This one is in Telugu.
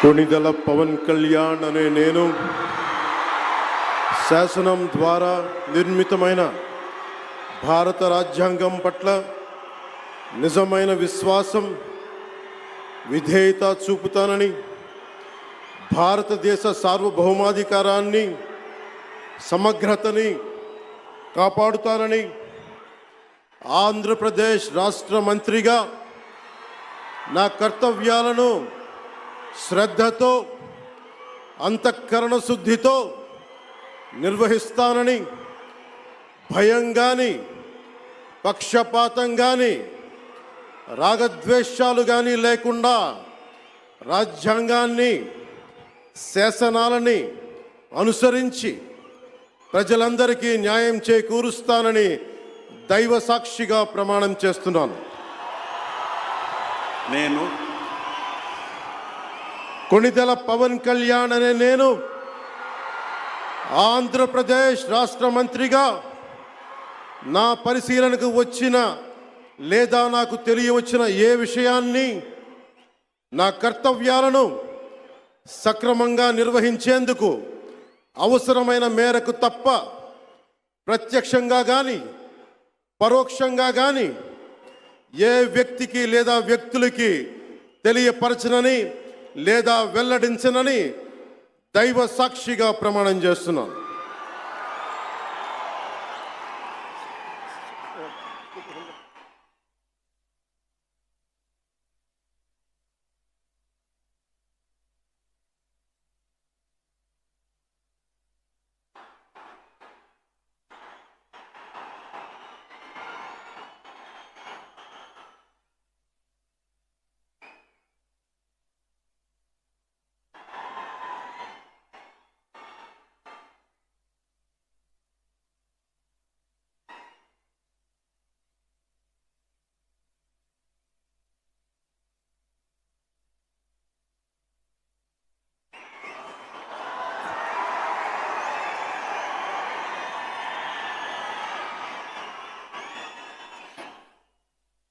కొణిదెల పవన్ కళ్యాణ్ అనే నేను శాసనం ద్వారా నిర్మితమైన భారత రాజ్యాంగం పట్ల నిజమైన విశ్వాసం విధేయత చూపుతానని, భారతదేశ సార్వభౌమాధికారాన్ని సమగ్రతని కాపాడుతానని, ఆంధ్రప్రదేశ్ రాష్ట్ర మంత్రిగా నా కర్తవ్యాలను శ్రద్ధతో అంతఃకరణ శుద్ధితో నిర్వహిస్తానని, భయం కానీ పక్షపాతం కానీ రాగద్వేషాలు కానీ లేకుండా రాజ్యాంగాన్ని శాసనాలని అనుసరించి ప్రజలందరికీ న్యాయం చేకూరుస్తానని దైవ సాక్షిగా ప్రమాణం చేస్తున్నాను. నేను కొణిదెల పవన్ కళ్యాణ్ అనే నేను ఆంధ్రప్రదేశ్ రాష్ట్ర మంత్రిగా నా పరిశీలనకు వచ్చిన లేదా నాకు తెలియవచ్చిన ఏ విషయాన్ని నా కర్తవ్యాలను సక్రమంగా నిర్వహించేందుకు అవసరమైన మేరకు తప్ప ప్రత్యక్షంగా కానీ పరోక్షంగా కానీ ఏ వ్యక్తికి లేదా వ్యక్తులకి తెలియపరచనని లేదా వెల్లడించనని దైవ సాక్షిగా ప్రమాణం చేస్తున్నాను.